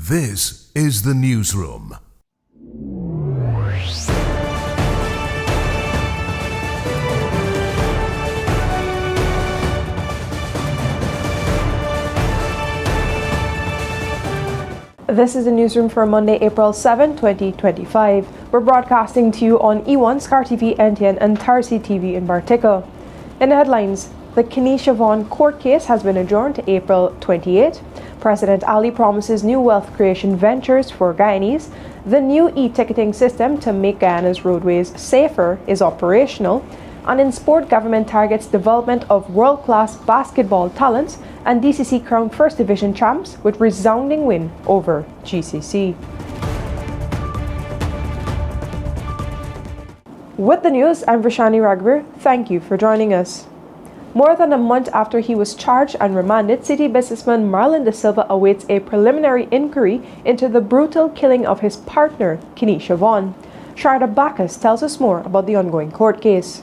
This is the Newsroom. This is the Newsroom for Monday, April 7, 2025. We're broadcasting to you on E1, SKAR TV, NTN, and TARZEE TV in Bartica. In the headlines, the Kenesha Vaughn court case has been adjourned to April 28. President Ali promises new wealth creation ventures for Guyanese. The new e-ticketing system to make Guyana's roadways safer is operational. And in sport, government targets development of world-class basketball talents, and DCC crowned First Division champs with resounding win over GCC. With the news, I'm Vrishani Raghbir. Thank you for joining us. More than a month after he was charged and remanded, city businessman Marlon De Silva awaits a preliminary inquiry into the brutal killing of his partner, Kenesha Vaughn. Sharda Bacchus tells us more about the ongoing court case.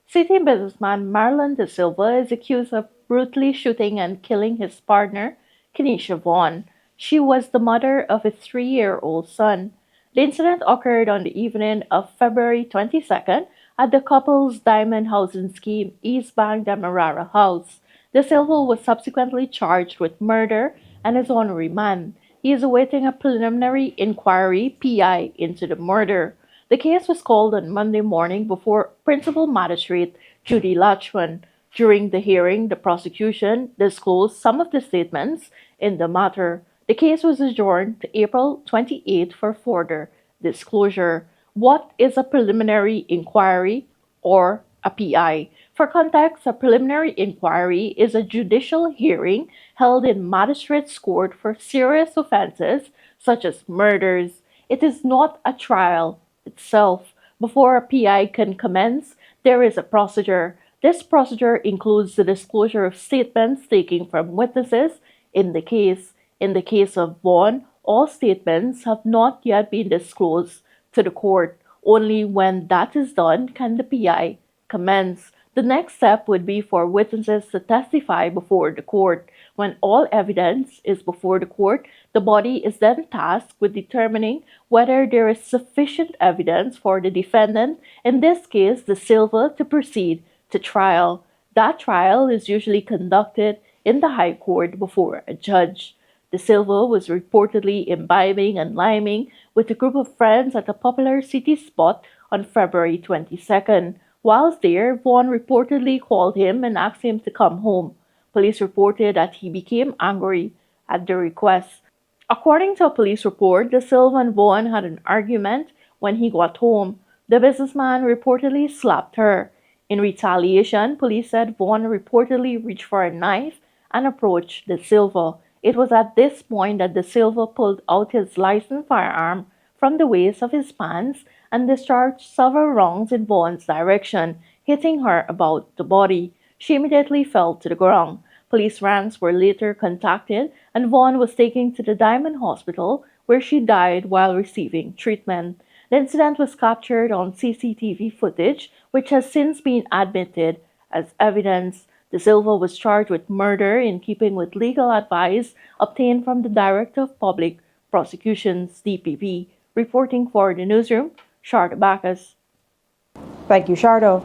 City businessman Marlon De Silva is accused of brutally shooting and killing his partner, Kenesha Vaughn. She was the mother of a 3-year-old son. The incident occurred on the evening of February 22nd at the couple's diamond housing scheme East Bank Demerara House. De Silva was subsequently charged with murder and is on remand. He is awaiting a preliminary inquiry (PI) into the murder. The case was called on Monday morning before Principal Magistrate Judy Lachman. During the hearing, the prosecution disclosed some of the statements in the matter. The case was adjourned to April 28 for further disclosure. What is a preliminary inquiry or a PI? For context, a preliminary inquiry is a judicial hearing held in magistrate's court for serious offenses such as murders. It is not a trial itself. Before a PI can commence, there is a procedure. This procedure includes the disclosure of statements taken from witnesses in the case. In the case of Vaughn, all statements have not yet been disclosed to the court. Only when that is done can the PI commence. The next step would be for witnesses to testify before the court. When all evidence is before the court, the body is then tasked with determining whether there is sufficient evidence for the defendant, in this case De Silva, to proceed to trial. That trial is usually conducted in the High Court before a judge. De Silva was reportedly imbibing and liming with a group of friends at a popular city spot on February 22nd. Whilst there, Vaughn reportedly called him and asked him to come home. Police reported that he became angry at the request. According to a police report, De Silva and Vaughn had an argument when he got home. The businessman reportedly slapped her. In retaliation, police said Vaughn reportedly reached for a knife and approached De Silva. It was at this point that De Silva pulled out his licensed firearm from the waist of his pants and discharged several rounds in Vaughn's direction, hitting her about the body. She immediately fell to the ground. Police ranks were later contacted and Vaughn was taken to the Diamond Hospital where she died while receiving treatment. The incident was captured on CCTV footage, which has since been admitted as evidence. De Silva was charged with murder in keeping with legal advice obtained from the Director of Public Prosecutions, DPP. Reporting for the Newsroom, Sharda Bacchus. Thank you, Shardo.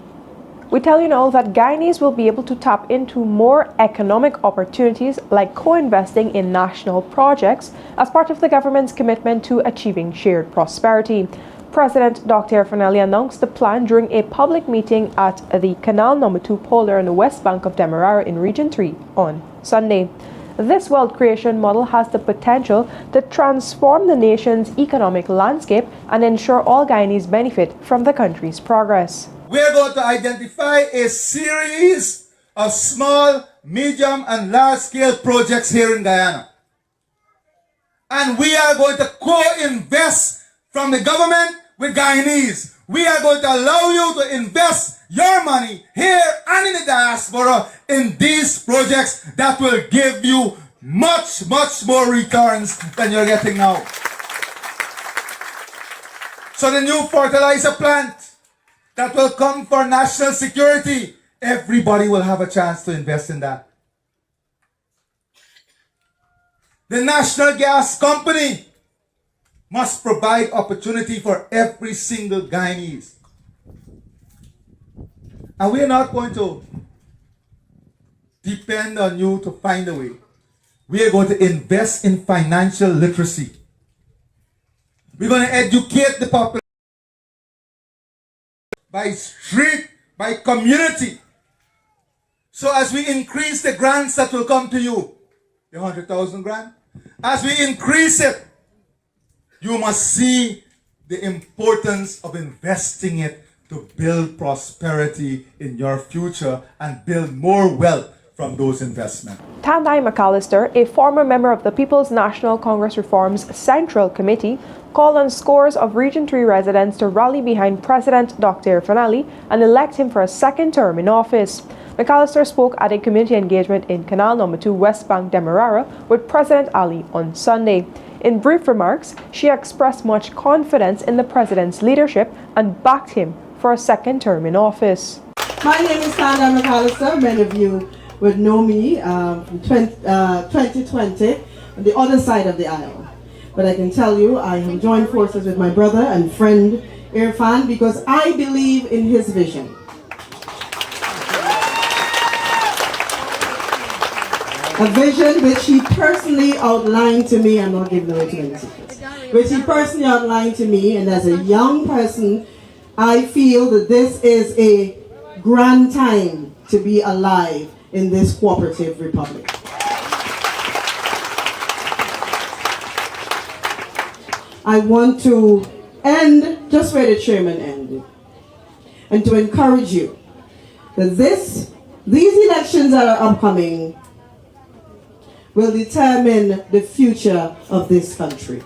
We tell you now that Guyanese will be able to tap into more economic opportunities like co-investing in national projects as part of the government's commitment to achieving shared prosperity. President Dr. Finelli announced the plan during a public meeting at the Canal No. 2 polder on the west bank of Demerara in Region 3 on Sunday. This wealth creation model has the potential to transform the nation's economic landscape and ensure all Guyanese benefit from the country's progress. We are going to identify a series of small, medium, and large-scale projects here in Guyana. And we are going to co-invest from the government with Guyanese. We are going to allow you to invest your money here and in the diaspora in these projects that will give you much more returns than you're getting now. So the new fertilizer plant that will come for national security, everybody will have a chance to invest in that. The national gas company must provide opportunity for every single Guyanese. And we're not going to depend on you to find a way. We are going to invest in financial literacy. We're going to educate the population by street, by community. So as we increase the grants that will come to you, the 100,000 grant, as we increase it, you must see the importance of investing it to build prosperity in your future and build more wealth from those investments. Tandai McAllister, a former member of the People's National Congress Reform's Central Committee, called on scores of Region 3 residents to rally behind President Dr. Fanali and elect him for a second term in office. McAllister spoke at a community engagement in Canal No. 2 West Bank Demerara with President Ali on Sunday. In brief remarks, she expressed much confidence in the president's leadership and backed him for a second term in office. My name is Tandai McAllister. Many of you would know me from 2020 on the other side of the aisle. But I can tell you, I have joined forces with my brother and friend Irfan because I believe in his vision. A vision which he personally outlined to me, I'm not giving away too many secrets, which he personally outlined to me, and as a young person, I feel that this is a grand time to be alive in this cooperative republic. I want to end just where the chairman ended, and to encourage you that these elections that are upcoming will determine the future of this country.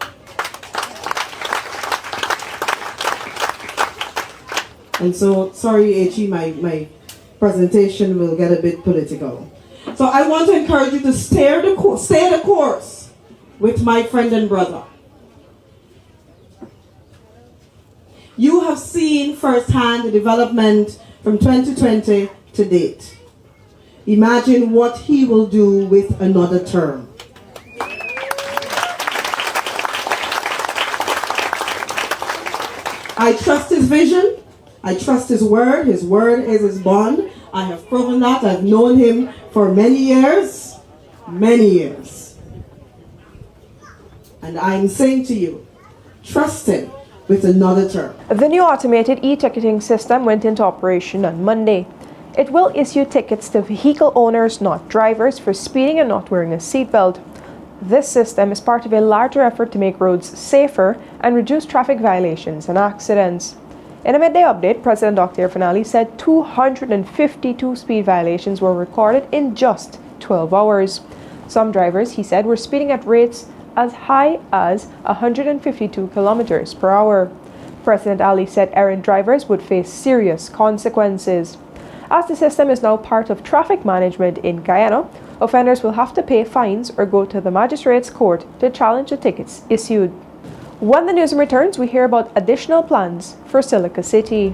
And so, sorry, H.E., my presentation will get a bit political. So I want to encourage you to stay the course with my friend and brother. You have seen firsthand the development from 2020 to date. Imagine what he will do with another term. I trust his vision. I trust his word. His word is his bond. I have proven that. I've known him for many years. Many years. And I'm saying to you, trust him with another term. The new automated e-ticketing system went into operation on Monday. It will issue tickets to vehicle owners, not drivers, for speeding and not wearing a seatbelt. This system is part of a larger effort to make roads safer and reduce traffic violations and accidents. In a midday update, President Dr. Fanali said 252 speed violations were recorded in just 12 hours. Some drivers, he said, were speeding at rates as high as 152 kilometers per hour. President Ali said errant drivers would face serious consequences. As the system is now part of traffic management in Guyana, offenders will have to pay fines or go to the magistrate's court to challenge the tickets issued. When the newsroom returns, we hear about additional plans for Silica City.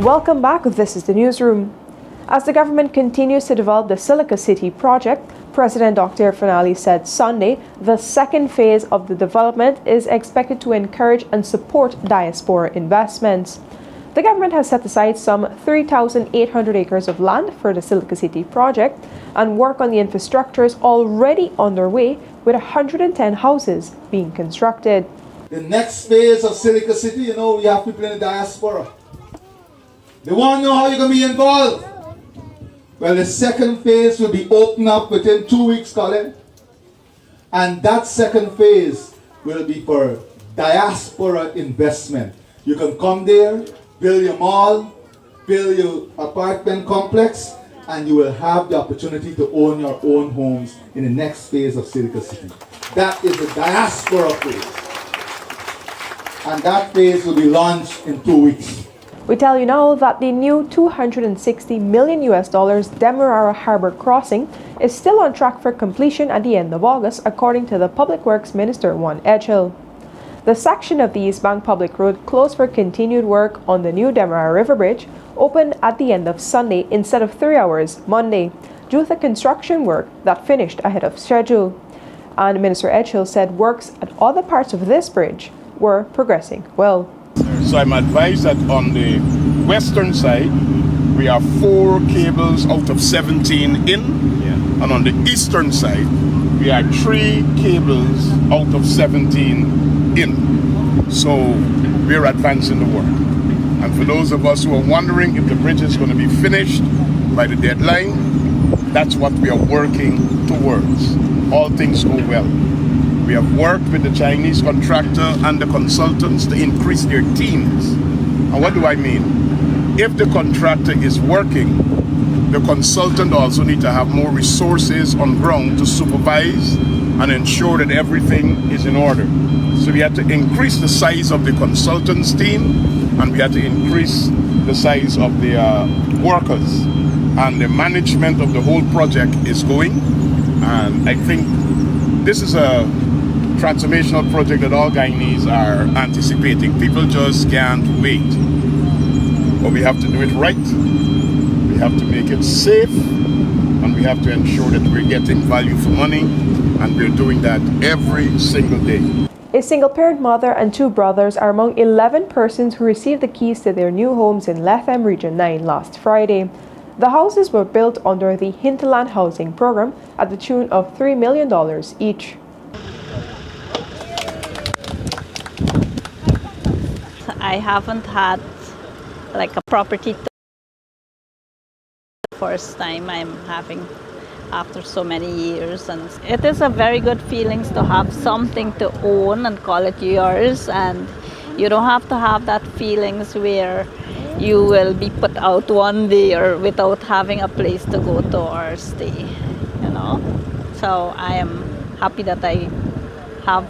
Welcome back, this is the Newsroom. As the government continues to develop the Silica City project, President Dr. Finali said Sunday the second phase of the development is expected to encourage and support diaspora investments. The government has set aside some 3,800 acres of land for the Silica City project, and work on the infrastructure is already underway with 110 houses being constructed. The next phase of Silica City, we have people in the diaspora. They want to know how you're going to be involved. Well, the second phase will be opened up within 2 weeks, Colin. And that second phase will be for diaspora investment. You can come there, build your mall, build your apartment complex, and you will have the opportunity to own your own homes in the next phase of Silica City. That is the diaspora phase. And that phase will be launched in 2 weeks. We tell you now that the new $260 million Demerara Harbour crossing is still on track for completion at the end of August, according to the Public Works Minister, Juan Edghill. The section of the East Bank Public Road closed for continued work on the new Demerara River Bridge opened at the end of Sunday instead of 3 hours Monday, due to construction work that finished ahead of schedule. And Minister Edghill said works at other parts of this bridge were progressing well. So I'm advised that on the western side, we have 4 cables out of 17 in, and on the eastern side, we have 3 cables out of 17 in. So we're advancing the work. And for those of us who are wondering if the bridge is going to be finished by the deadline, that's what we are working towards. All things go well. We have worked with the Chinese contractor and the consultants to increase their teams. And what do I mean? If the contractor is working, the consultant also needs to have more resources on ground to supervise and ensure that everything is in order. So we had to increase the size of the consultants team, and we had to increase the size of the workers. And the management of the whole project is going. And I think this is a transformational project that all Guyanese are anticipating. People just can't wait. But we have to do it right. We have to make it safe, and we have to ensure that we're getting value for money, and we're doing that every single day. A single-parent mother and 2 brothers are among 11 persons who received the keys to their new homes in Lethem Region 9 last Friday. The houses were built under the Hinterland housing program at the tune of $3 million each. I haven't had like a property the first time I'm having after so many years, and it is a very good feeling to have something to own and call it yours, and you don't have to have that feelings where you will be put out one day or without having a place to go to or stay, So I am happy that I have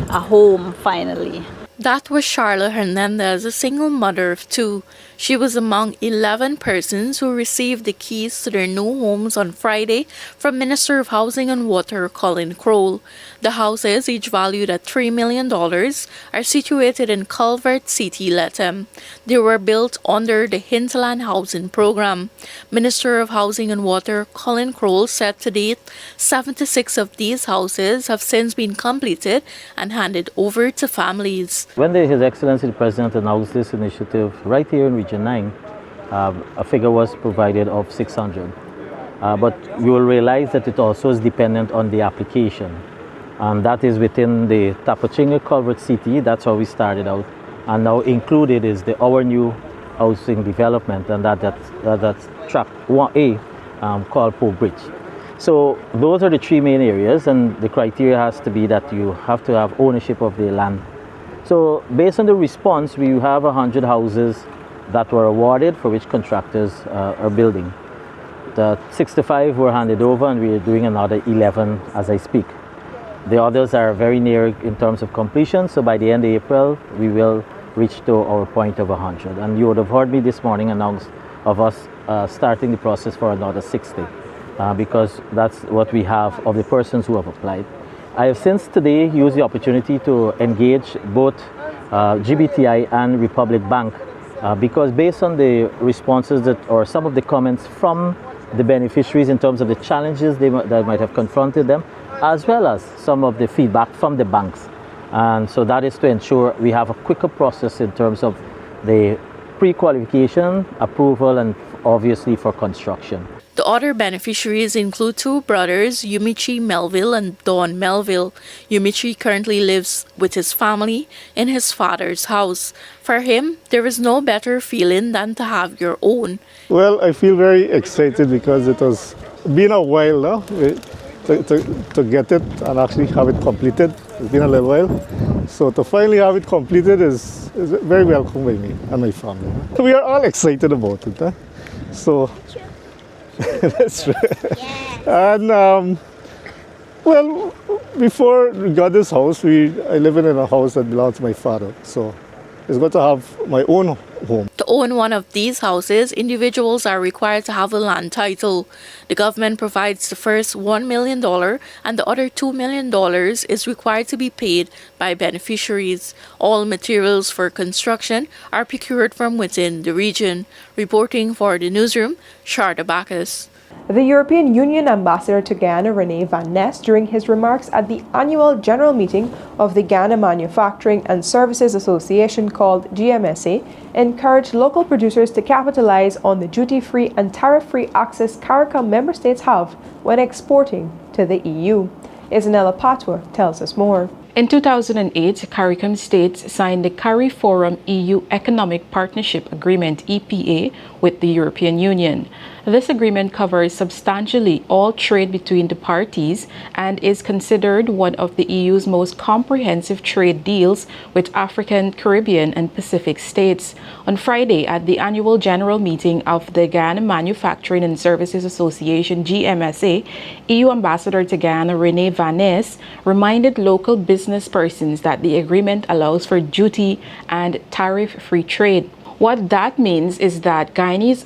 a home finally. That was Charlotte Hernandez, a single mother of 2. She was among 11 persons who received the keys to their new homes on Friday from Minister of Housing and Water Colin Crowell. The houses, each valued at $3 million, are situated in Culvert City, Lethem. They were built under the Hinterland housing program. Minister of Housing and Water Colin Crowell said to date, 76 of these houses have since been completed and handed over to families. When His Excellency the President announced this initiative right here in Region 9, a figure was provided of 600. But you will realize that it also is dependent on the application. And that is within the Tapachinga Culvert City. That's how we started out. And now included is our new housing development, and that's track 1A called Po Bridge. So those are the 3 main areas, and the criteria has to be that you have to have ownership of the land. So based on the response, we have 100 houses that were awarded for which contractors are building. The 65 were handed over, and we are doing another 11 as I speak. The others are very near in terms of completion, so by the end of April, we will reach to our point of 100. And you would have heard me this morning announce of us starting the process for another 60, because that's what we have of the persons who have applied. I have since today used the opportunity to engage both GBTI and Republic Bank because based on the responses that, or some of the comments from the beneficiaries in terms of the challenges that might have confronted them, as well as some of the feedback from the banks. And so that is to ensure we have a quicker process in terms of the pre-qualification, approval, and obviously for construction. The other beneficiaries include two brothers, Yumichi Melville and Don Melville. Yumichi currently lives with his family in his father's house. For him, there is no better feeling than to have your own. Well, I feel very excited because it has been a while now to get it and actually have it completed. It's been a little while. So to finally have it completed is very welcome by me and my family. We are all excited about it. So that's right. And well, before we got this house, I live in a house that belongs to my father. So it's going to have my own home. To own one of these houses, individuals are required to have a land title. The government provides the first $1 million and the other $2 million is required to be paid by beneficiaries. All materials for construction are procured from within the region. Reporting for the Newsroom, Sharda Bacchus. The European Union Ambassador to Guyana, René Van Ness, during his remarks at the annual general meeting of the Guyana Manufacturing and Services Association called GMSA, encouraged local producers to capitalize on the duty-free and tariff-free access CARICOM member states have when exporting to the EU. Isabella Patwa tells us more. In 2008, CARICOM states signed the CARIFORUM EU Economic Partnership Agreement (EPA) with the European Union. This agreement covers substantially all trade between the parties and is considered one of the EU's most comprehensive trade deals with African, Caribbean, and Pacific states. On Friday, at the annual general meeting of the Guyana Manufacturing and Services Association (GMSA), EU Ambassador to Guyana René Van Ness reminded local business persons that the agreement allows for duty and tariff-free trade. What that means is that Guyanese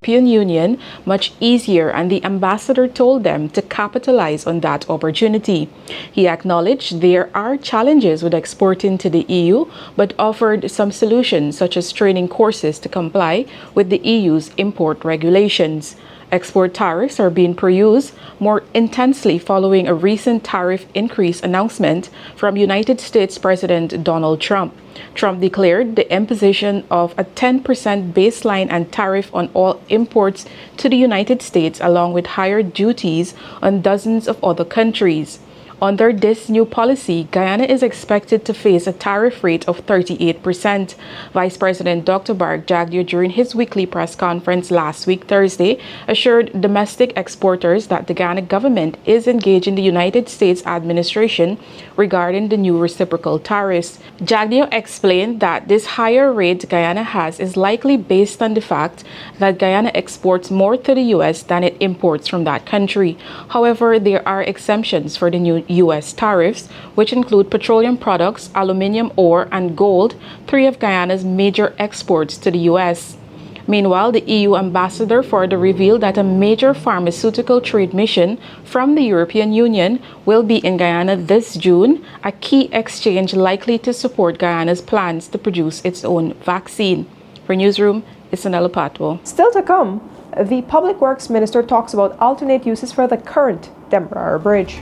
European Union much easier, and the ambassador told them to capitalize on that opportunity. He acknowledged there are challenges with exporting to the EU, but offered some solutions such as training courses to comply with the EU's import regulations. Export tariffs are being perused more intensely following a recent tariff increase announcement from United States President Donald Trump. Trump declared the imposition of a 10% baseline and tariff on all imports to the United States, along with higher duties on dozens of other countries. Under this new policy, Guyana is expected to face a tariff rate of 38%. Vice President Dr. Barg Jagdeo, during his weekly press conference last week, Thursday, assured domestic exporters that the Guyana government is engaging the United States administration regarding the new reciprocal tariffs. Jagdeo explained that this higher rate Guyana has is likely based on the fact that Guyana exports more to the U.S. than it imports from that country. However, there are exemptions for the new U.S. tariffs, which include petroleum products, aluminium ore, and gold, three of Guyana's major exports to the U.S. Meanwhile, the EU ambassador further revealed that a major pharmaceutical trade mission from the European Union will be in Guyana this June, a key exchange likely to support Guyana's plans to produce its own vaccine. For Newsroom, Isabella Patwa. Still to come, the Public Works Minister talks about alternate uses for the current Demerara Bridge.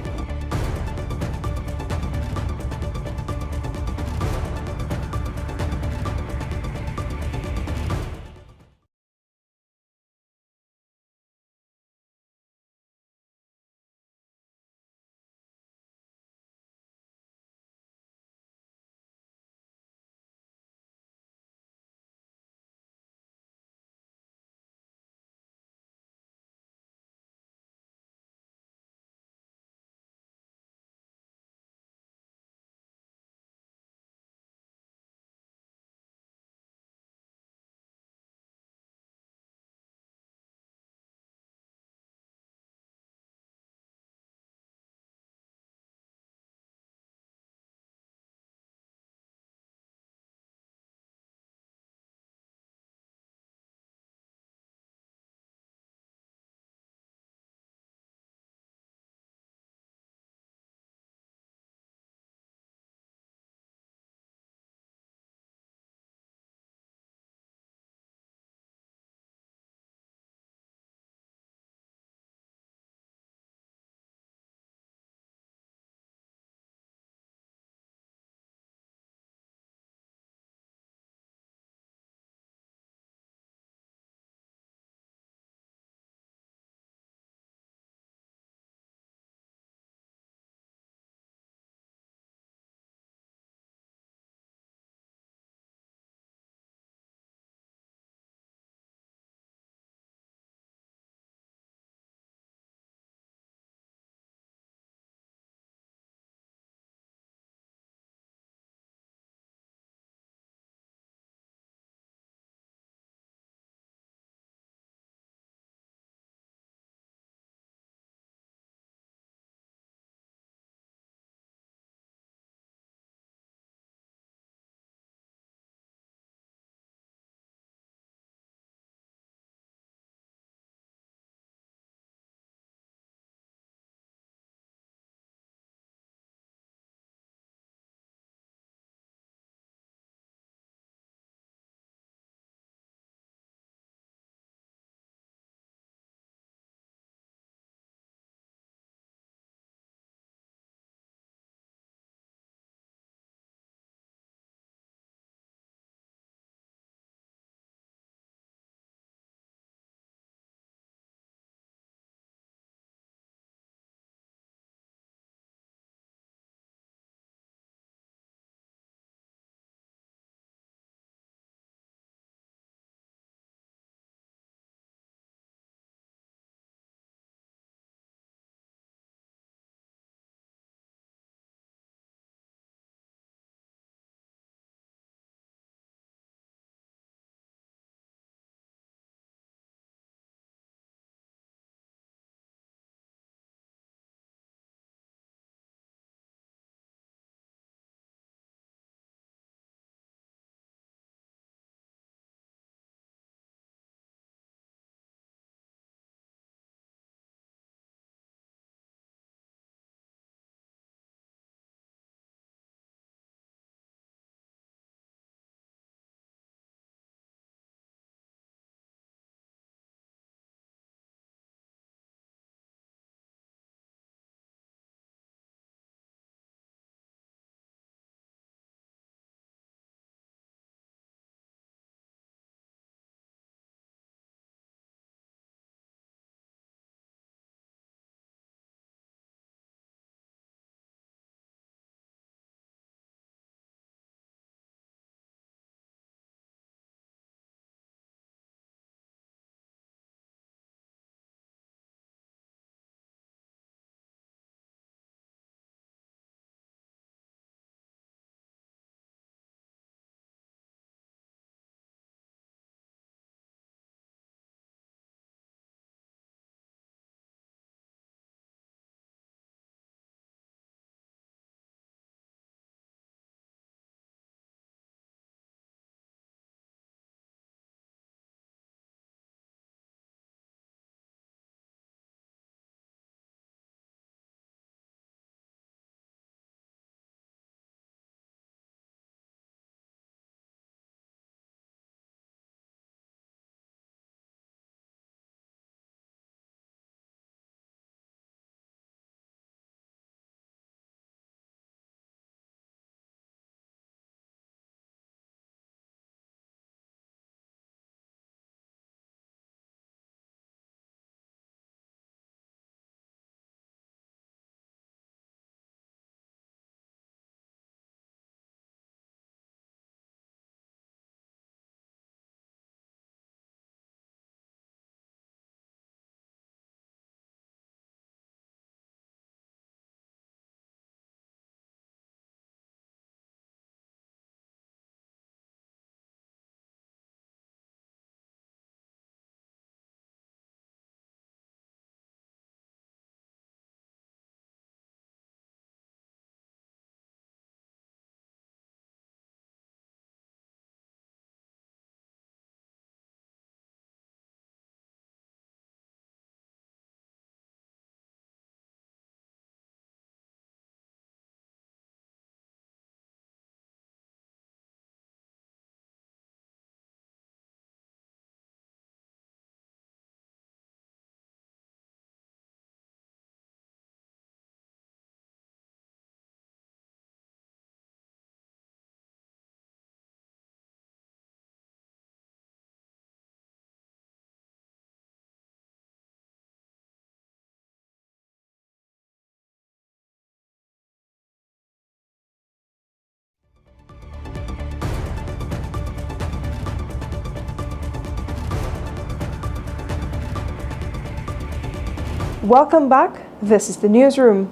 Welcome back. This is the Newsroom.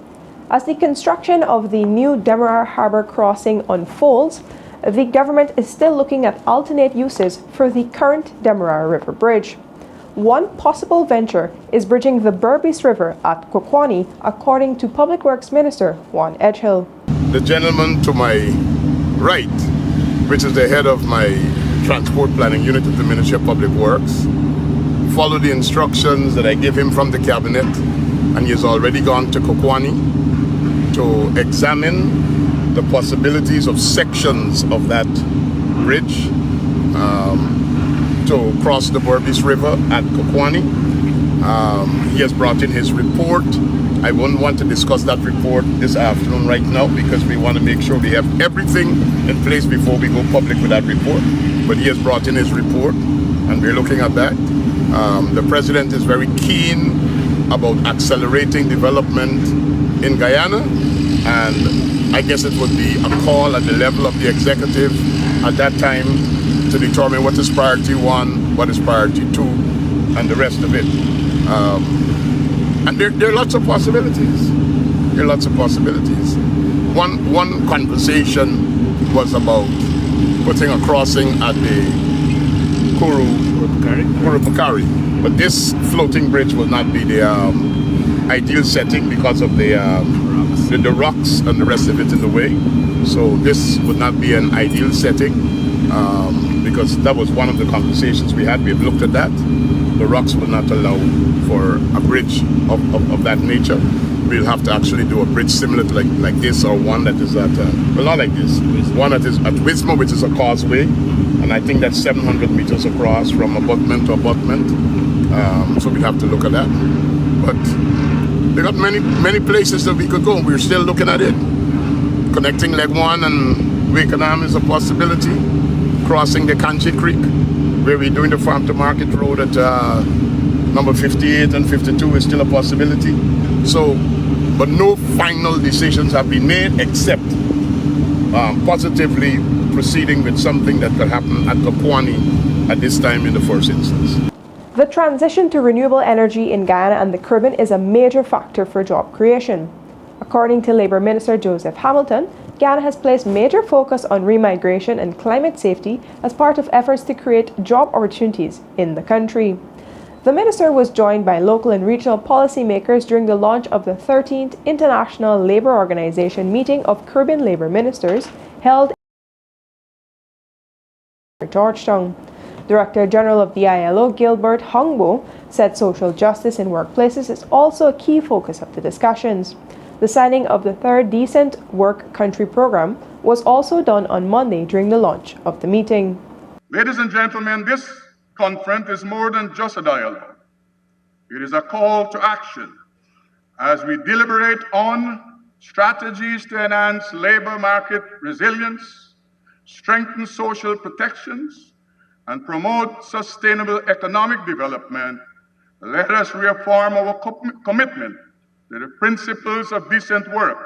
As the construction of the new Demerara Harbour crossing unfolds, the government is still looking at alternate uses for the current Demerara River Bridge. One possible venture is bridging the Berbice River at Kokwani, according to Public Works Minister Juan Edgehill. The gentleman to my right, which is the head of my transport planning unit at the Ministry of Public Works, followed the instructions that I gave him from the cabinet, and he has already gone to Kokwani to examine the possibilities of sections of that bridge to cross the Berbice River at Kokwani. He has brought in his report. I wouldn't want to discuss that report this afternoon right now because we want to make sure we have everything in place before we go public with that report. But he has brought in his report and we're looking at that. The president is very keen about accelerating development in Guyana, and I guess it would be a call at the level of the executive at that time to determine what is priority one, what is priority two, and the rest of it. And there are lots of possibilities. There are lots of possibilities. One conversation was about putting a crossing at the Kurupakari. But this floating bridge will not be the ideal setting because of the rocks and the rest of it in the way. So this would not be an ideal setting because that was one of the conversations we had. We have looked at that. The rocks will not allow for a bridge of that nature. We'll have to actually do a bridge similar to like this, or one that is at, well, not like this, one that is at Wisma, which is a causeway, and I think that's 700 meters across from abutment to abutment. So we'll have to look at that. But there got many places that we could go. We're still looking at it. Connecting Leg 1 and Wakenham is a possibility. Crossing the Kanchi Creek, where we're doing the farm to market road at number 58 and 52 is still a possibility. So, but no final decisions have been made except positively proceeding with something that could happen at Kokwani at this time in the first instance. The transition to renewable energy in Guyana and the Caribbean is a major factor for job creation. According to Labour Minister Joseph Hamilton, Guyana has placed major focus on remigration and climate safety as part of efforts to create job opportunities in the country. The minister was joined by local and regional policymakers during the launch of the 13th International Labour Organization meeting of Caribbean Labour Ministers held in Georgetown. Director General of the ILO, Gilbert Hongbo, said social justice in workplaces is also a key focus of the discussions. The signing of the third Decent Work Country program was also done on Monday during the launch of the meeting. Ladies and gentlemen, this conference is more than just a dialogue. It is a call to action as we deliberate on strategies to enhance labor market resilience, strengthen social protections, and promote sustainable economic development. Let us reaffirm our commitment to the principles of decent work,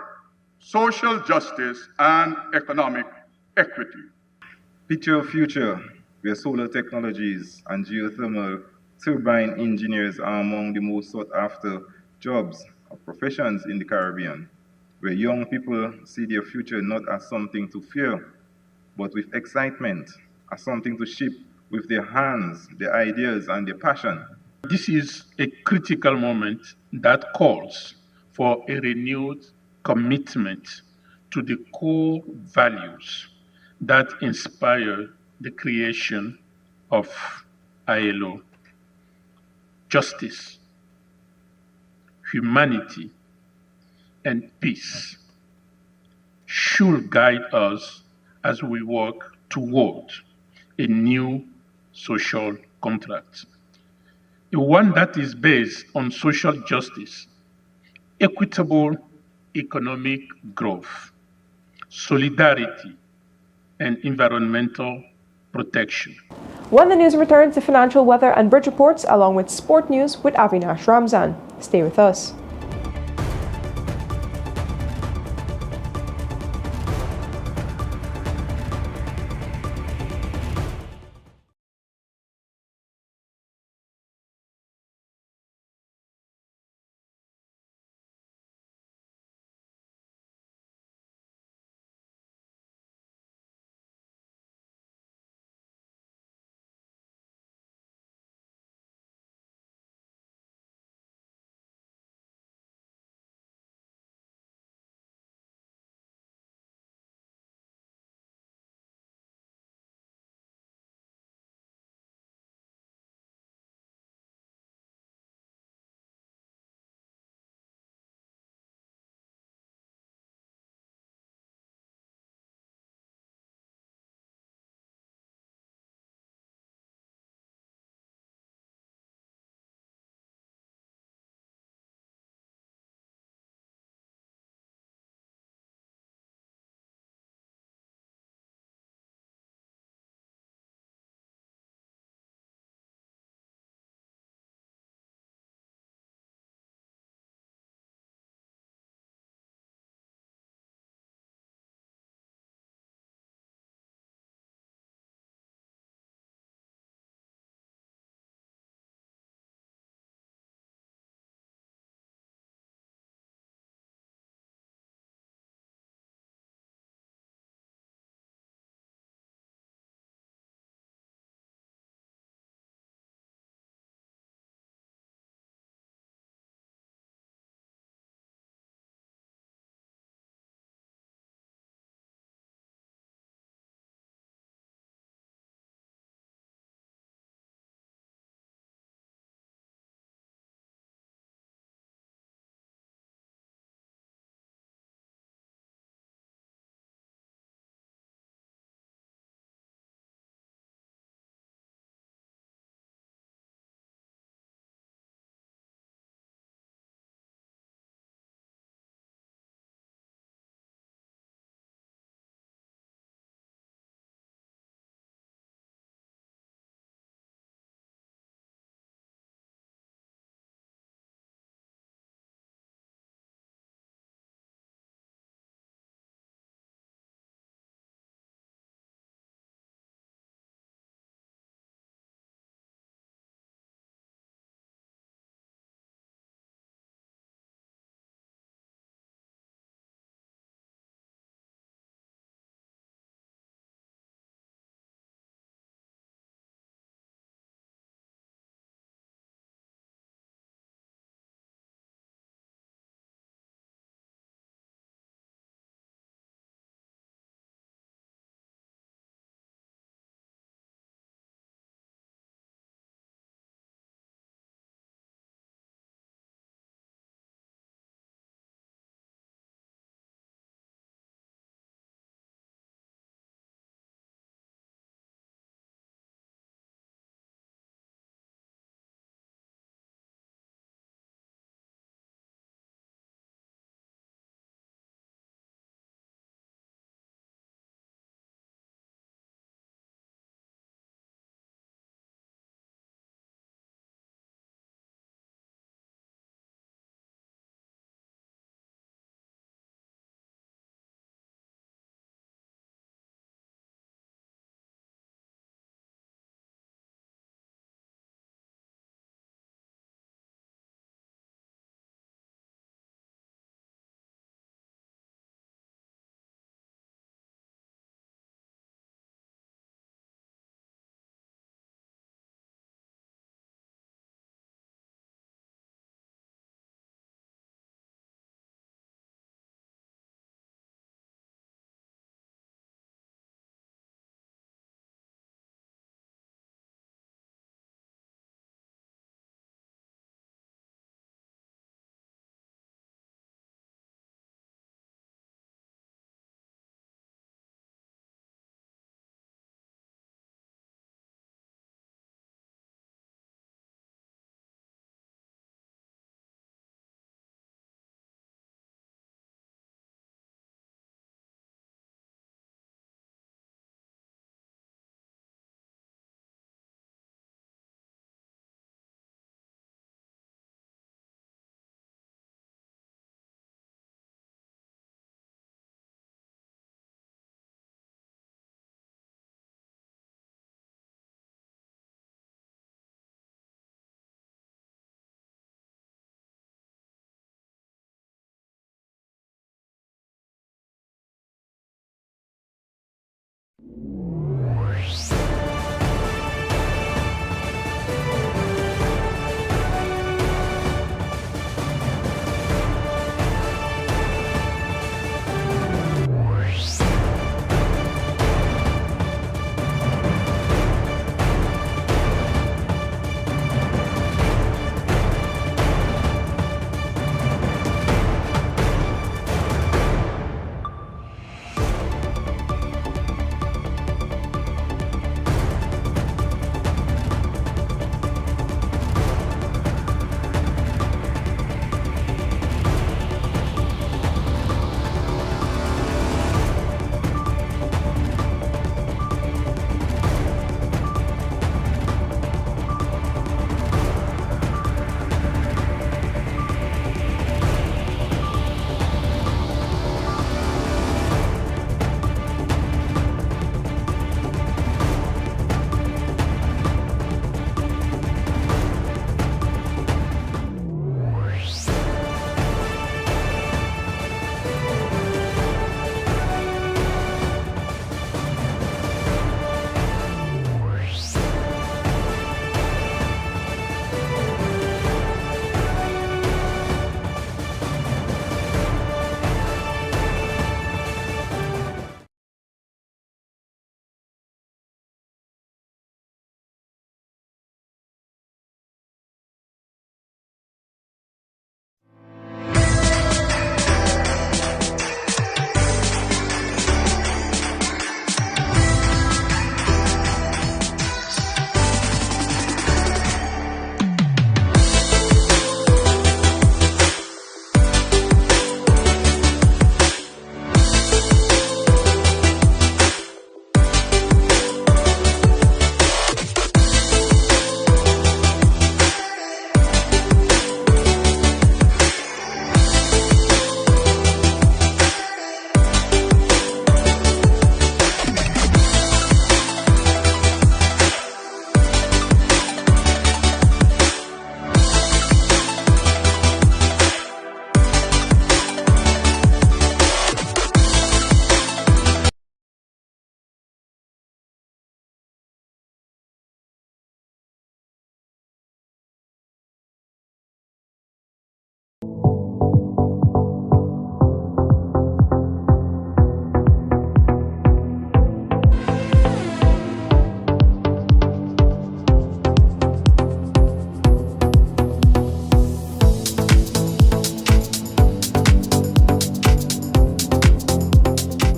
social justice, and economic equity. Picture a future where solar technologies and geothermal turbine engineers are among the most sought after jobs or professions in the Caribbean, where young people see their future not as something to fear, but with excitement, as something to shape with their hands, their ideas, and their passion. This is a critical moment that calls for a renewed commitment to the core values that inspire the creation of ILO: justice, humanity, and peace should guide us as we work toward a new social contract, one that is based on social justice, equitable economic growth, solidarity, and environmental protection. When the news returns, to financial, weather, and bridge reports, along with sport news with Avinash Ramzan. Stay with us.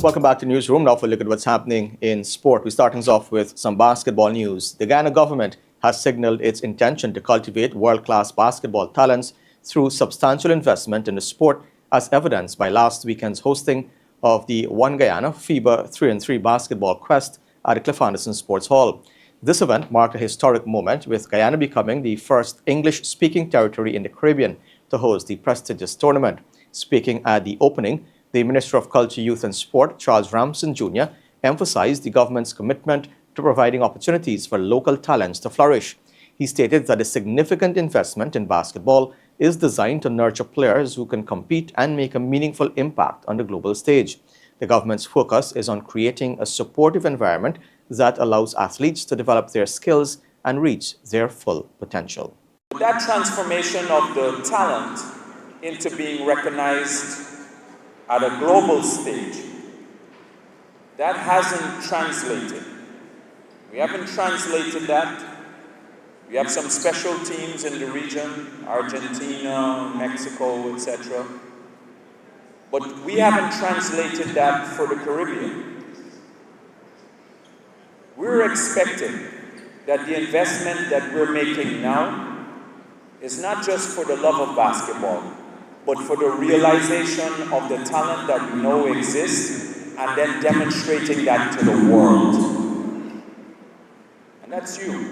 Welcome back to Newsroom. Now for a look at what's happening in sport. We're starting us off with some basketball news. The Guyana government has signaled its intention to cultivate world-class basketball talents through substantial investment in the sport, as evidenced by last weekend's hosting of the One Guyana FIBA 3-on-3 basketball quest at the Cliff Anderson Sports Hall. This event marked a historic moment, with Guyana becoming the first English-speaking territory in the Caribbean to host the prestigious tournament. Speaking at the opening, the Minister of Culture, Youth and Sport, Charles Ramson Jr., emphasized the government's commitment to providing opportunities for local talents to flourish. He stated that a significant investment in basketball is designed to nurture players who can compete and make a meaningful impact on the global stage. The government's focus is on creating a supportive environment that allows athletes to develop their skills and reach their full potential. That transformation of the talent into being recognized at a global stage, that hasn't translated. We haven't translated that. We have some special teams in the region, Argentina, Mexico, etc. But we haven't translated that for the Caribbean. We're expecting that the investment that we're making now is not just for the love of basketball, but for the realization of the talent that we know exists, and then demonstrating that to the world. And that's you.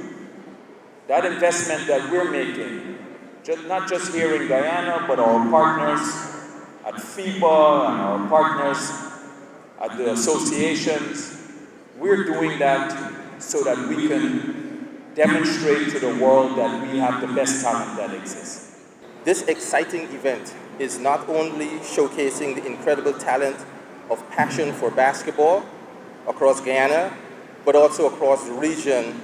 That investment that we're making, not just here in Guyana, but our partners at FIBA and our partners at the associations, we're doing that so that we can demonstrate to the world that we have the best talent that exists. This exciting event is not only showcasing the incredible talent of passion for basketball across Guyana, but also across the region,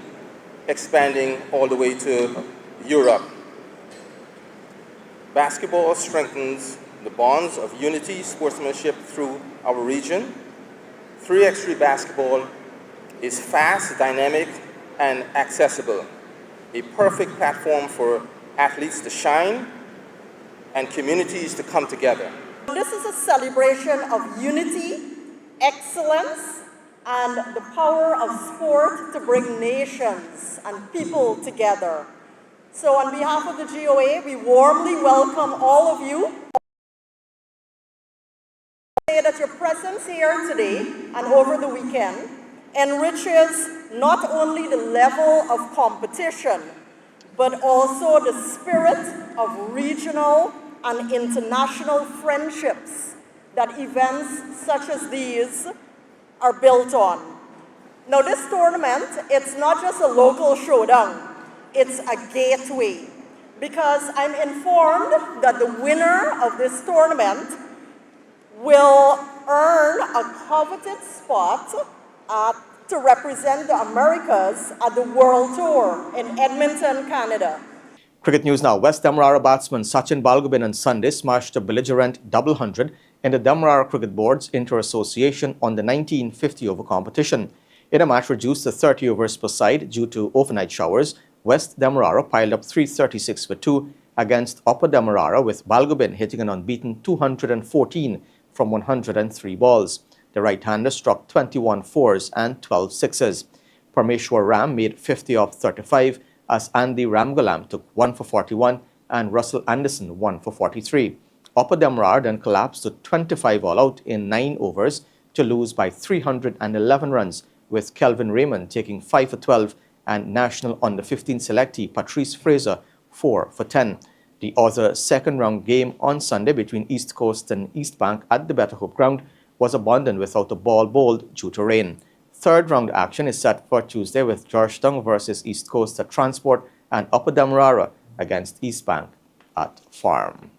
expanding all the way to Europe. Basketball strengthens the bonds of unity, sportsmanship through our region. 3x3 basketball is fast, dynamic, and accessible. A perfect platform for athletes to shine and communities to come together. This is a celebration of unity, excellence, and the power of sport to bring nations and people together. So on behalf of the GOA, we warmly welcome all of you. Say that your presence here today and over the weekend enriches not only the level of competition, but also the spirit of regional and international friendships that events such as these are built on. Now this tournament, it's not just a local showdown, it's a gateway, because I'm informed that the winner of this tournament will earn a coveted spot to represent the Americas at the World Tour in Edmonton, Canada. Cricket news now. West Demerara batsman Sachin Balgobin on Sunday smashed a belligerent double hundred in the Demerara Cricket Board's Inter-Association on the 1950 over competition. In a match reduced to 30 overs per side due to overnight showers, West Demerara piled up 336 for 2 against Upper Demerara, with Balgobin hitting an unbeaten 214 from 103 balls. The right-hander struck 21 fours and 12 sixes. Parmeshwar Ram made 50 off 35, as Andy Ramgalam took 1 for 41 and Russell Anderson 1 for 43. Upper Demerara then collapsed to 25 all out in 9 overs to lose by 311 runs, with Kelvin Raymond taking 5 for 12 and national under-15 selectee Patrice Fraser 4 for 10. The other second-round game on Sunday between East Coast and East Bank at the Better Hope Ground was abandoned without a ball bowled due to rain. Third-round action is set for Tuesday, with Georgetown versus East Coast at Transport and Upper Demerara against East Bank at Farm.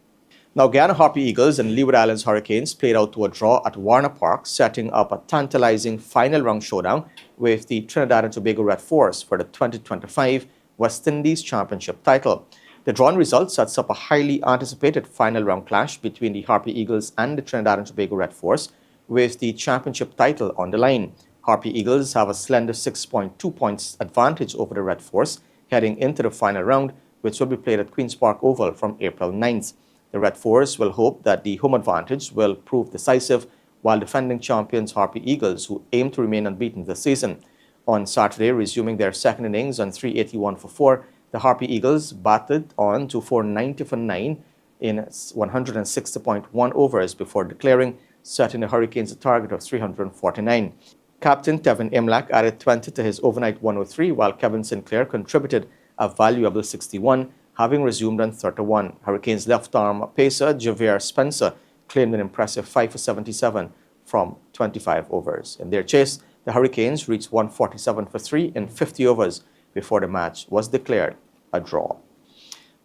Now, Guyana Harpy Eagles and Leeward Islands Hurricanes played out to a draw at Warner Park, setting up a tantalizing final-round showdown with the Trinidad and Tobago Red Force for the 2025 West Indies Championship title. The drawn result sets up a highly anticipated final-round clash between the Harpy Eagles and the Trinidad and Tobago Red Force, with the championship title on the line. Harpy Eagles have a slender 6.2 points advantage over the Red Force heading into the final round, which will be played at Queen's Park Oval from April 9th. The Red Force will hope that the home advantage will prove decisive, while defending champions Harbour Eagles, who aim to remain unbeaten this season. On Saturday, resuming their second innings on 381 for 4, the Harbour Eagles batted on to 490 for 9 in 160.1 overs before declaring, setting the Hurricanes a target of 349. Captain Tevin Imlach added 20 to his overnight 103, while Kevin Sinclair contributed a valuable 61, having resumed on 31. Hurricanes left-arm pacer Javier Spencer claimed an impressive 5 for 77 from 25 overs. In their chase, the Hurricanes reached 147 for 3 in 50 overs before the match was declared a draw.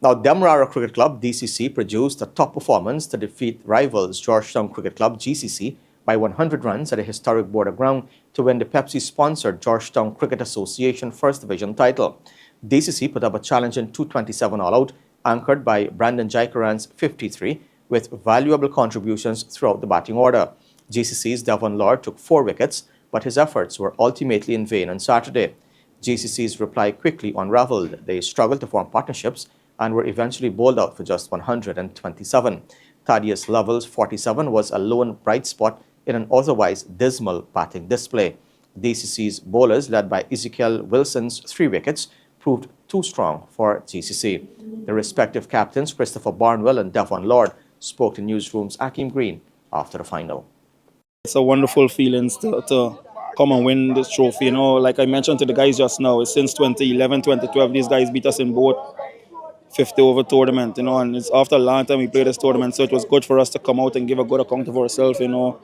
Now, Demerara Cricket Club, DCC, produced a top performance to defeat rivals Georgetown Cricket Club, GCC, by 100 runs at a historic border ground to win the Pepsi-sponsored Georgetown Cricket Association First Division title. DCC put up a challenging 227 all-out, anchored by Brandon Jaikaran's 53, with valuable contributions throughout the batting order. GCC's Devon Lord took 4 wickets, but his efforts were ultimately in vain on Saturday. GCC's reply quickly unraveled. They struggled to form partnerships and were eventually bowled out for just 127. Thaddeus Lovell's 47 was a lone bright spot in an otherwise dismal batting display. DCC's bowlers, led by Ezekiel Wilson's 3 wickets, proved too strong for GCC. The respective captains, Christopher Barnwell and Devon Lord, spoke to Newsroom's Akeem Green after the final. It's a wonderful feeling to come and win this trophy. You know, like I mentioned to the guys just now, it's since 2011, 2012, these guys beat us in both 50 over tournament, you know, and it's after a long time we played this tournament, so it was good for us to come out and give a good account of ourselves, you know.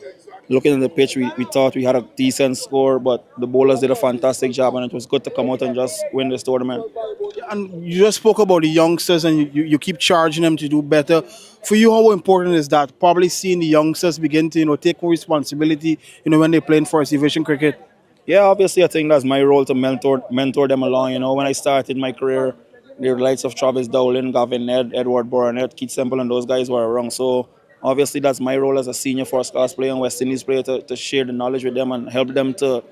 Looking at the pitch, we thought we had a decent score, but the bowlers did a fantastic job, and it was good to come out and just win this tournament. And you just spoke about the youngsters, and you keep charging them to do better. For you, how important is that? Probably seeing the youngsters begin to, take more responsibility, when they're playing first division cricket. Yeah, obviously I think that's my role to mentor them along. You know, when I started my career, the likes of Travis Dowling, Gavin Ned, Edward Burnett, Keith Semple, and those guys were around. So obviously that's my role as a senior first-class player and West Indies player to share the knowledge with them and help them to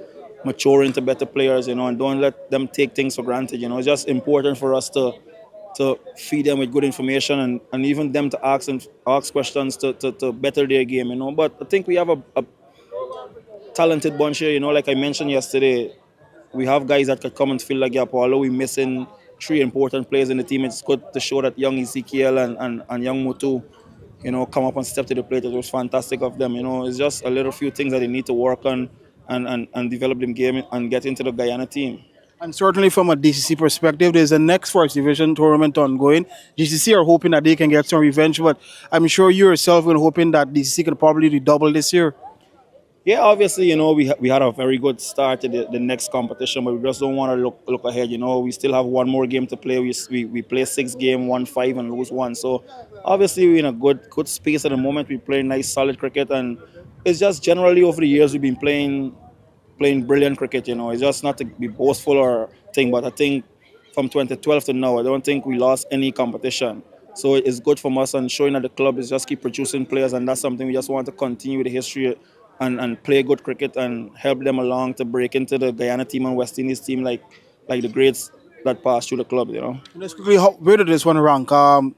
mature into better players, and don't let them take things for granted. It's just important for us to feed them with good information and even them to ask questions to better their game, But I think we have a talented bunch here, like I mentioned yesterday. We have guys that could come and fill the gap. Although we're missing 3 important players in the team, it's good to show that young Ezekiel and young Mutu, come up and step to the plate. It was fantastic of them. It's just a little few things that they need to work on and develop them game and get into the Guyana team. And certainly from a DCC perspective, there's a next first division tournament ongoing. GCC are hoping that they can get some revenge, but I'm sure you yourself are hoping that DCC could probably redouble this year. Yeah, obviously, we had a very good start to the next competition, but we just don't want to look ahead. We still have one more game to play. We play 6 games, 1-5, and lose 1. So obviously we're in a good space at the moment. We play nice, solid cricket, and it's just generally over the years we've been playing brilliant cricket. It's just not to be boastful or thing, but I think from 2012 to now, I don't think we lost any competition. So it's good from us, and showing that the club is just keep producing players, and that's something we just want to continue with the history and play good cricket and help them along to break into the Guyana team and West Indies team like the greats that passed through the club, Just quickly, where did this one rank?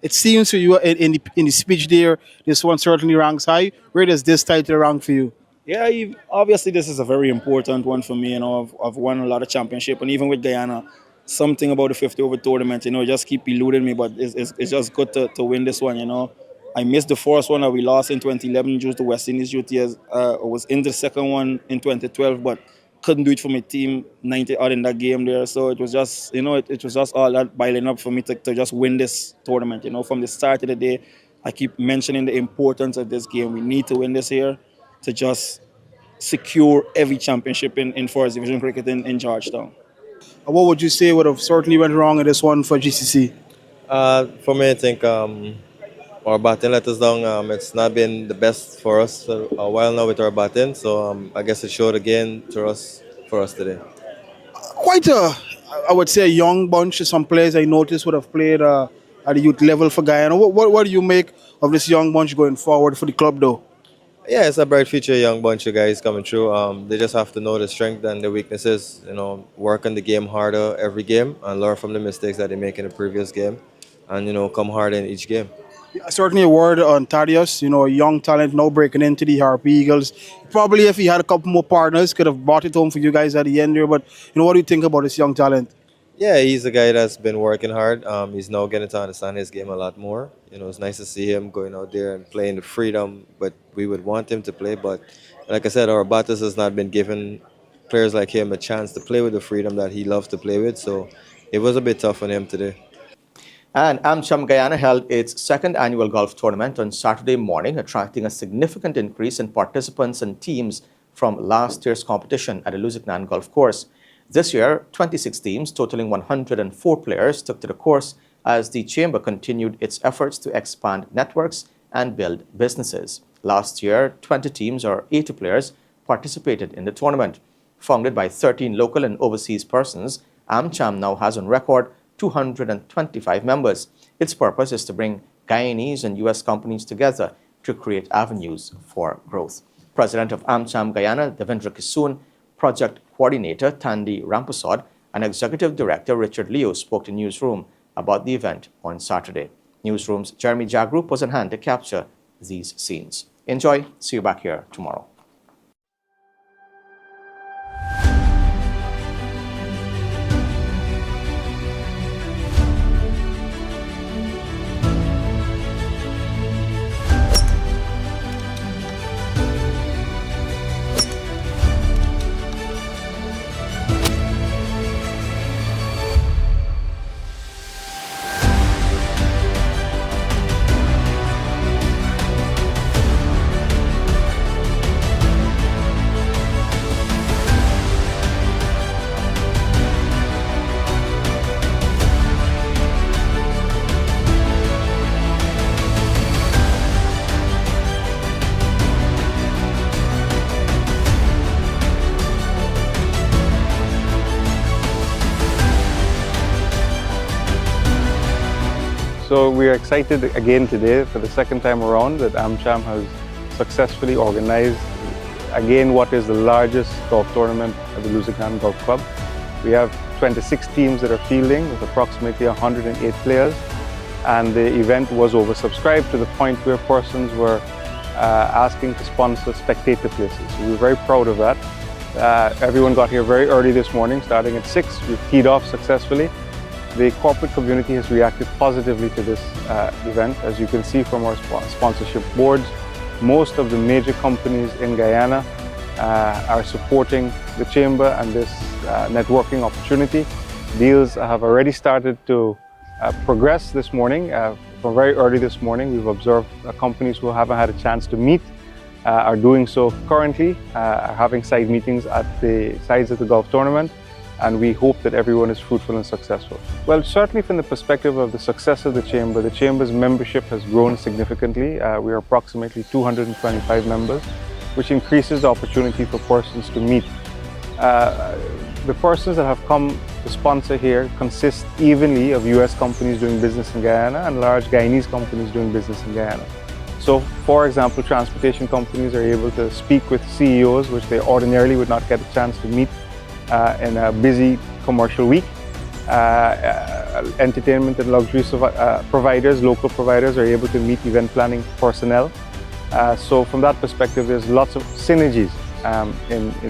It seems to you in the speech there, this one certainly ranks high. Where does this title rank for you? Yeah, obviously this is a very important one for me. I've won a lot of championship, and even with Guyana, something about the 50 over tournament, just keep eluding me, but it's just good to win this one, I missed the first one that we lost in 2011 due to West Indies duties. I was in the second one in 2012, but couldn't do it for my team 90 out in that game there. So it was just, it was just all that piling up for me to just win this tournament. From the start of the day, I keep mentioning the importance of this game. We need to win this here to just secure every championship in first division cricket in Georgetown. What would you say would have certainly went wrong in this one for GCC? For me, I think our batting let us down. It's not been the best for us for a while now with our batting, so I guess it showed again for us today. Quite I would say, a young bunch of some players I noticed would have played at the youth level for Guyana. What do you make of this young bunch going forward for the club, though? Yeah, it's a bright future, young bunch of guys coming through. They just have to know the strength and the weaknesses, work on the game harder every game and learn from the mistakes that they make in the previous game and, come hard in each game. Certainly a word on Thaddeus, you know, a young talent now breaking into the Harbour Eagles. Probably if he had a couple more partners, could have brought it home for you guys at the end there. But, you know, what do you think about this young talent? Yeah, he's a guy that's been working hard. He's now getting to understand his game a lot more. You know, it's nice to see him going out there and playing the freedom, but we would want him to play. But like I said, our Bartica has not been giving players like him a chance to play with the freedom that he loves to play with. So it was a bit tough on him today. And Amcham, Guyana held its second annual golf tournament on Saturday morning, attracting a significant increase in participants and teams from last year's competition at the Luzignan Golf Course. This year, 26 teams totaling 104 players took to the course as the Chamber continued its efforts to expand networks and build businesses. Last year, 20 teams or 80 players participated in the tournament. Founded by 13 local and overseas persons, Amcham now has on record 225 members. Its purpose is to bring Guyanese and U.S. companies together to create avenues for growth. President of Amcham Guyana, Devendra Kisoon, Project Coordinator Tandy Rampusod, and Executive Director Richard Leo spoke to Newsroom about the event on Saturday. Newsroom's Jeremy Jagrup was on hand to capture these scenes. Enjoy. See you back here tomorrow. So we are excited again today for the second time around that Amcham has successfully organized again what is the largest golf tournament at the Luzignan Golf Club. We have 26 teams that are fielding with approximately 108 players, and the event was oversubscribed to the point where persons were asking to sponsor spectator places. So we were very proud of that. Everyone got here very early this morning, starting at 6. We've teed off successfully. The corporate community has reacted positively to this event. As you can see from our sponsorship boards, most of the major companies in Guyana are supporting the Chamber and this networking opportunity. Deals have already started to progress this morning. From very early this morning, we've observed companies who haven't had a chance to meet are doing so currently, are having side meetings at the sides of the golf tournament, and we hope that everyone is fruitful and successful. Well, certainly from the perspective of the success of the Chamber's membership has grown significantly. We are approximately 225 members, which increases the opportunity for persons to meet. The persons that have come to sponsor here consist evenly of US companies doing business in Guyana and large Guyanese companies doing business in Guyana. So, for example, transportation companies are able to speak with CEOs, which they ordinarily would not get a chance to meet in a busy commercial week. Entertainment and luxury providers, local providers, are able to meet event planning personnel. So from that perspective, there's lots of synergies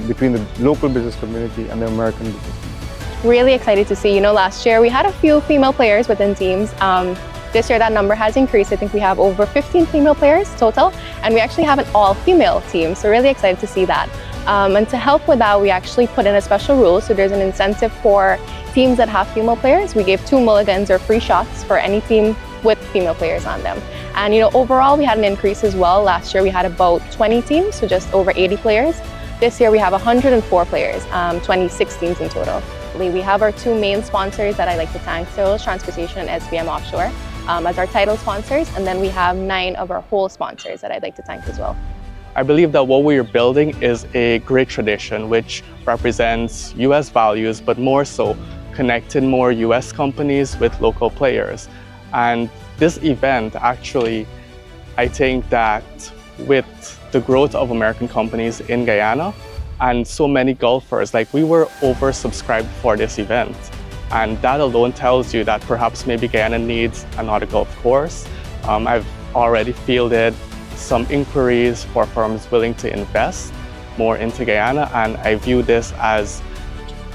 between the local business community and the American business community. Really excited to see, last year we had a few female players within teams. This year that number has increased. I think we have over 15 female players total, and we actually have an all-female team, so really excited to see that. And to help with that, we actually put in a special rule, so there's an incentive for teams that have female players. We gave 2 mulligans or free shots for any team with female players on them. And overall we had an increase as well. Last year we had about 20 teams, so just over 80 players. This year we have 104 players, 26 teams in total. We have our 2 main sponsors that I'd like to thank, Cyrils Transportation and SBM Offshore, as our title sponsors, and then we have 9 of our whole sponsors that I'd like to thank as well. I believe that what we are building is a great tradition which represents US values, but more so connecting more US companies with local players. And this event actually, I think that with the growth of American companies in Guyana and so many golfers, we were oversubscribed for this event. And that alone tells you that perhaps maybe Guyana needs another golf course. I've already fielded some inquiries for firms willing to invest more into Guyana, and I view this as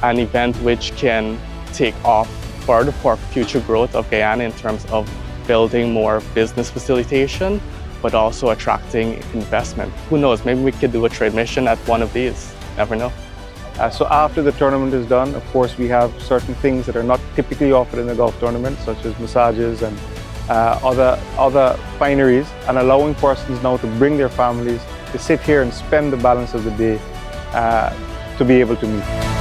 an event which can take off further for future growth of Guyana in terms of building more business facilitation, but also attracting investment. Who knows, maybe we could do a trade mission at one of these, never know. So after the tournament is done, of course, we have certain things that are not typically offered in a golf tournament, such as massages and other fineries, and allowing persons now to bring their families to sit here and spend the balance of the day to be able to meet.